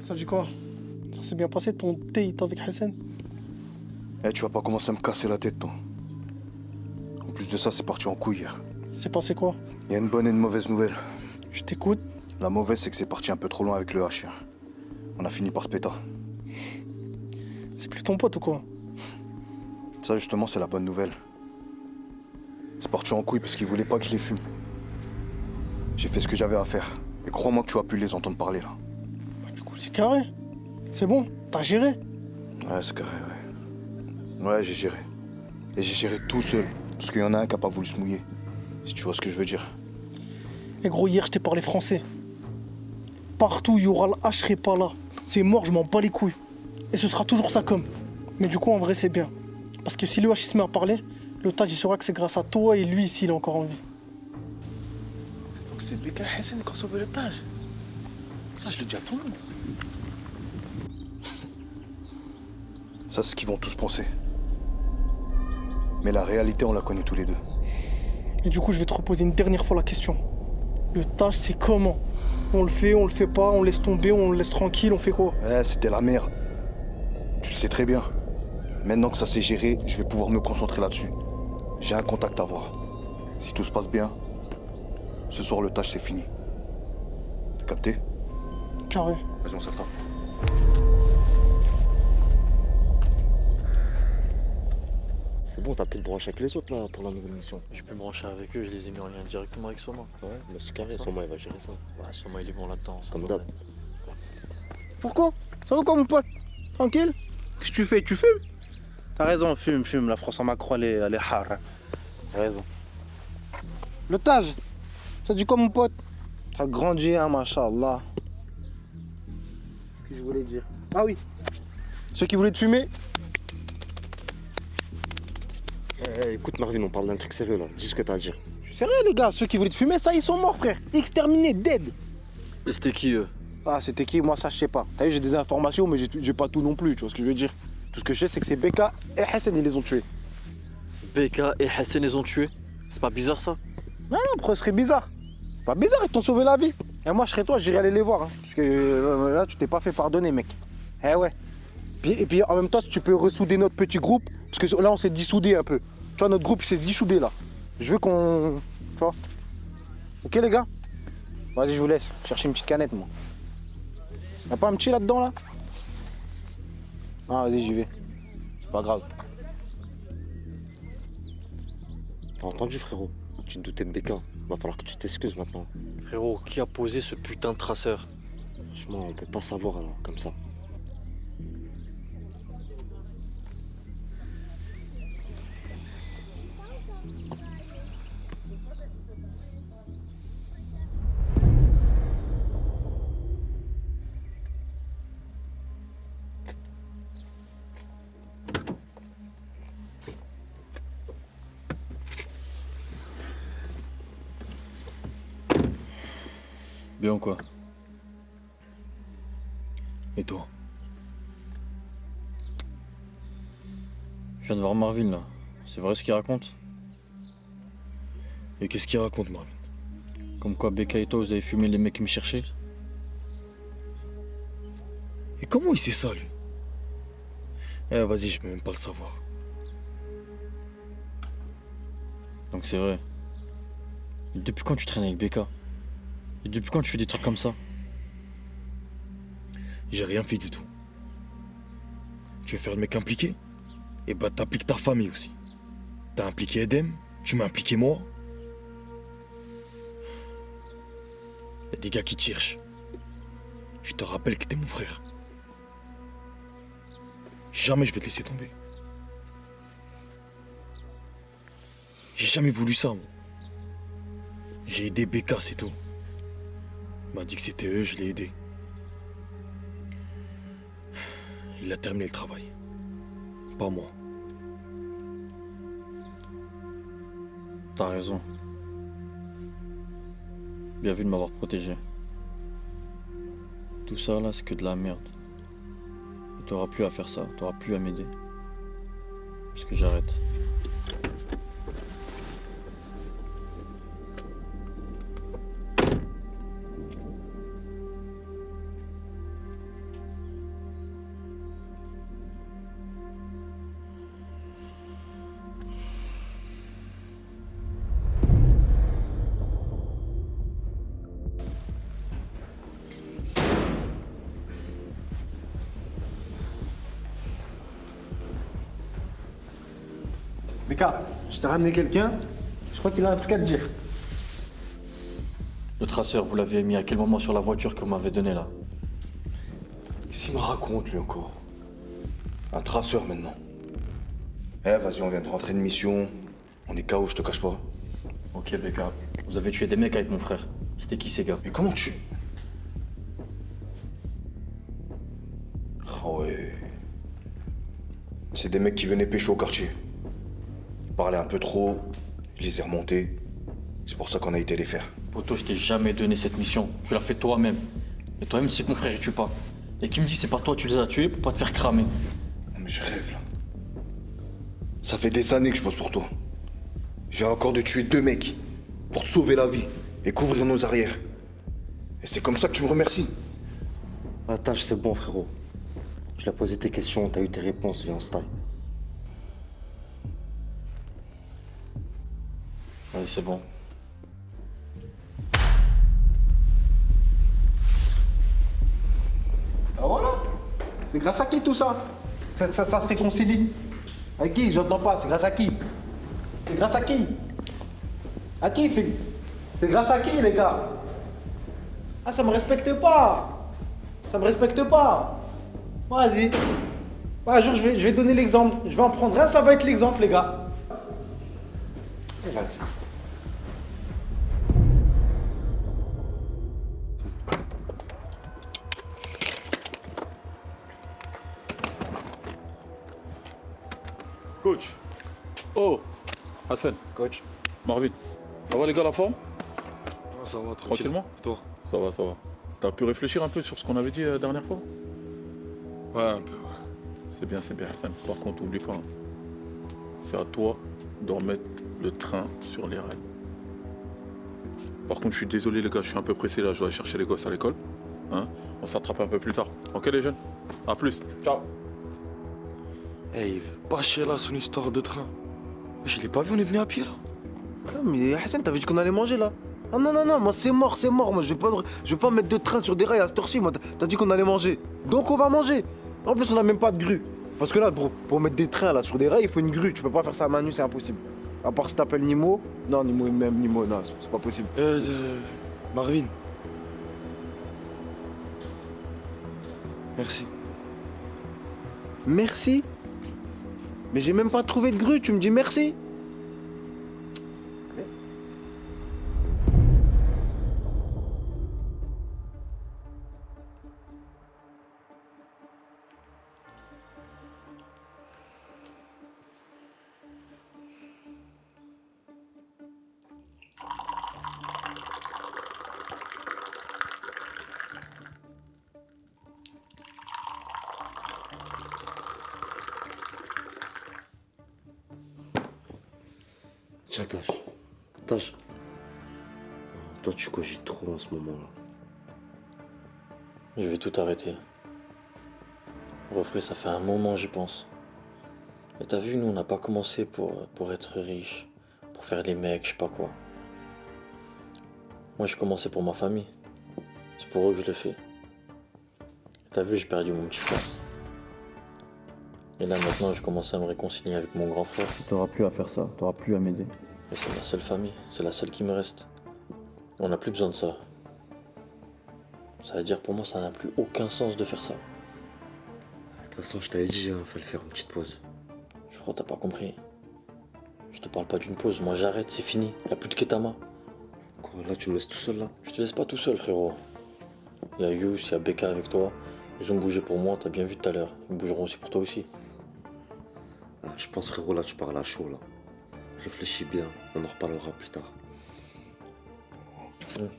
Ça dit quoi? Ça s'est bien passé ton date avec Hassan? Eh, tu vas pas commencer à me casser la tête, toi. En plus de ça, c'est parti en couille hier. C'est passé quoi? Il y a une bonne et une mauvaise nouvelle. Je t'écoute. La mauvaise, c'est que c'est parti un peu trop loin avec le H hier. On a fini par se péter. C'est plus ton pote ou quoi? Ça, justement, c'est la bonne nouvelle. C'est parti en couille parce qu'il voulait pas que je les fume. J'ai fait ce que j'avais à faire. Et crois-moi que tu vas plus les entendre parler, là. Bah, du coup, c'est carré. C'est bon, t'as géré. Ouais, c'est carré, ouais. Ouais, j'ai géré. Et j'ai géré tout seul. Parce qu'il y en a un qui a pas voulu se mouiller. Si tu vois ce que je veux dire. Et gros, hier, je t'ai parlé français. Partout, il y aura le H, je serai pas là. C'est mort, je m'en bats les couilles. Et ce sera toujours ça comme. Mais du coup, en vrai, c'est bien. Parce que si le H il se met à parler, le Taj il saura que c'est grâce à toi et lui, s'il est encore en vie. Donc c'est Beka Hassan qui a sauvé le Taj. Ça, je le dis à tout le monde. Ça, c'est ce qu'ils vont tous penser. Mais la réalité, on la connaît tous les deux. Et du coup, je vais te reposer une dernière fois la question. Le Taj, c'est comment? On le fait pas, on laisse tomber, on le laisse tranquille, on fait quoi? Ouais, c'était la merde. Tu le sais très bien. Maintenant que ça s'est géré, je vais pouvoir me concentrer là-dessus. J'ai un contact à avoir. Si tout se passe bien, ce soir, le tâche, c'est fini. T'as capté? Carré. Vas-y, on s'attrape. C'est bon, t'as plus de branche avec les autres là pour la nouvelle mission. J'ai pu me brancher avec eux, je les ai mis en lien directement avec Soma. Ouais, mais c'est carré, Soma il va gérer ça. Ouais, Soma il est bon là-dedans. sans Comme problème. Pourquoi? Ça va quoi, mon pote? Tranquille? Qu'est-ce que tu fais? Tu fumes? T'as raison, fume. La France en Macron, elle est hard. Hein. T'as raison. Le Taj, ça dit quoi, mon pote? T'as grandi, hein, machallah. Qu'est-ce que je voulais dire? Ah oui. Ceux qui voulaient te fumer? Écoute Marvin, on parle d'un truc sérieux là. Dis ce que t'as à dire. Je suis sérieux, les gars. Ceux qui voulaient te fumer, ça, ils sont morts, frère. Exterminés, dead. Et c'était qui eux? Ah, c'était qui? Moi, ça, je sais pas. T'as vu, j'ai des informations, mais j'ai pas tout non plus. Tu vois ce que je veux dire? Tout ce que je sais, c'est que c'est Beka et Hassan, ils les ont tués. Beka et Hassan les ont tués? C'est pas bizarre ça? Non, pourquoi ce serait bizarre? C'est pas bizarre, ils t'ont sauvé la vie. Et moi, je serais toi, j'irais aller les voir. Hein, parce que là, tu t'es pas fait pardonner, mec. Eh ouais. Et puis, en même temps, si tu peux ressouder notre petit groupe, parce que là, on s'est dissoudé un peu. Tu vois, notre groupe, il s'est dissoudé là. Je veux qu'on. Tu vois? Ok, les gars? Vas-y, je vous laisse. Chercher une petite canette, moi. Y'a pas un petit là-dedans, là? Ah, vas-y, j'y vais. C'est pas grave. T'as entendu frérot? Tu te doutais de Beka. Va falloir que tu t'excuses maintenant. Frérot, qui a posé ce putain de traceur? Franchement, on peut pas savoir alors, comme ça. Bien ou quoi? Et toi? Je viens de voir Marvin là. C'est vrai ce qu'il raconte? Et qu'est-ce qu'il raconte, Marvin? Comme quoi Beka et toi vous avez fumé les mecs qui me cherchaient? Et comment il sait ça, lui? Eh, vas-y, je veux même pas le savoir. Donc c'est vrai. Et depuis quand tu traînes avec Beka? Et depuis quand tu fais des trucs comme ça? J'ai rien fait du tout. Tu veux faire le mec impliqué? Eh bah, t'appliques ta famille aussi. T'as impliqué Edem, tu m'as impliqué moi. Y'a des gars qui te cherchent. Je te rappelle que t'es mon frère. Jamais je vais te laisser tomber. J'ai jamais voulu ça, moi. J'ai aidé Beka, c'est tout. Il m'a dit que c'était eux, je l'ai aidé. Il a terminé le travail. Pas moi. T'as raison. Bien vu de m'avoir protégé. Tout ça là, c'est que de la merde. Et t'auras plus à faire ça, t'auras plus à m'aider. Parce que j'arrête. Beka, je t'ai ramené quelqu'un. Je crois qu'il a un truc à te dire. Le traceur, vous l'avez mis à quel moment sur la voiture que vous m'avez donnée là? Qu'est-ce qu'il me raconte, lui, encore? Un traceur, maintenant. Eh, vas-y, on vient de rentrer de mission. On est KO, je te cache pas. Ok, Becca. Vous avez tué des mecs avec mon frère. C'était qui ces gars? Mais comment tu... Ah ouais... C'est des mecs qui venaient pêcher au quartier. Ils parlaient un peu trop, je les ai remontés. C'est pour ça qu'on a été les faire. Poto, je t'ai jamais donné cette mission. Tu l'as fait toi-même. Et toi-même, tu sais que mon frère, il tue pas. Et qui me dit c'est pas toi, tu les as tués pour pas te faire cramer. Non mais je rêve là. Ça fait des années que je bosse pour toi. Je viens encore de tuer 2 mecs pour te sauver la vie et couvrir nos arrières. Et c'est comme ça que tu me remercies. Attends, c'est bon, frérot. Tu l'as posé tes questions, t'as eu tes réponses, viens, on se taille. Allez, c'est bon. Ah voilà. C'est grâce à qui tout ça? Ça se réconcilie. Avec qui? J'entends pas. C'est grâce à qui? C'est grâce à qui? À qui c'est grâce à qui, les gars? Ah, ça me respecte pas. Ça me respecte pas. Vas-y. Ouais, un jour, je vais donner l'exemple. Je vais en prendre un, ça va être l'exemple, les gars. Vas-y. Coach. Oh, Hassan. Coach. Marvin. Ça va les gars, la forme? Ah, ça va, tranquille. Tranquillement? Toi? Ça va, ça va. T'as pu réfléchir un peu sur ce qu'on avait dit la dernière fois? Ouais, un peu, ouais. C'est bien, Hassan. Par contre, oublie pas. Hein. C'est à toi de remettre le train sur les rails. Par contre, je suis désolé les gars, je suis un peu pressé là, je dois aller chercher les gosses à l'école. Hein? On s'attrape un peu plus tard. Ok les jeunes? À plus. Ciao. Eh, il veut pas chier là son histoire de train. Je l'ai pas vu, on est venu à pied là. Ah, mais Hassan, t'avais dit qu'on allait manger là. Ah non, non, non, moi c'est mort, c'est mort. Moi je vais pas mettre de train sur des rails à cette heure-ci. Moi t'as dit qu'on allait manger. Donc on va manger. En plus, on a même pas de grue. Parce que là, pour mettre des trains là sur des rails, il faut une grue. Tu peux pas faire ça à main nue, c'est impossible. À part si t'appelles Nimo. Non, Nimo, même Nimo, non, c'est pas possible. Marvin. Merci. Merci? Mais j'ai même pas trouvé de grue, tu me dis merci? Tiens, Tâche. Toi, tu cogites trop en ce moment-là. Je vais tout arrêter. Refrais, ça fait un moment j'y pense. Et t'as vu, nous on n'a pas commencé pour être riches, pour faire les mecs, je sais pas quoi. Moi j'ai commencé pour ma famille. C'est pour eux que je le fais. T'as vu, j'ai perdu mon petit frère. Et là maintenant je commence à me réconcilier avec mon grand frère. T'auras plus à faire ça, t'auras plus à m'aider. Et c'est ma seule famille, c'est la seule qui me reste. On n'a plus besoin de ça. Ça veut dire pour moi ça n'a plus aucun sens de faire ça. De toute façon, je t'avais dit, hein, fallait faire une petite pause. Je crois que t'as pas compris. Je te parle pas d'une pause, moi j'arrête, c'est fini. Y'a plus de Ketama. Quoi, là, tu me laisses tout seul là? Je te laisse pas tout seul, frérot. Y'a Yous, y'a Becca avec toi. Ils ont bougé pour moi, t'as bien vu tout à l'heure. Ils bougeront aussi pour toi aussi. Ah, je pense, frérot, là, tu parles à chaud là. Réfléchis bien, on en reparlera plus tard. Viens,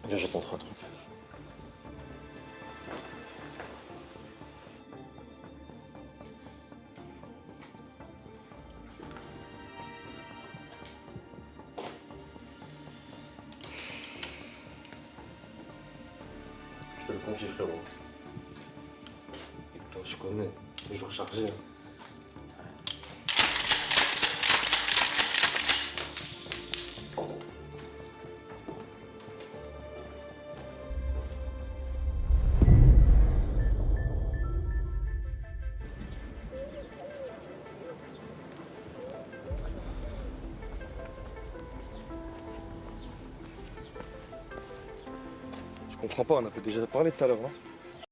je vais te montrer un truc. Je te le confie, frérot. Et toi, je connais, toujours chargé. Hein. comprends pas, on avait déjà parlé tout à l'heure, là.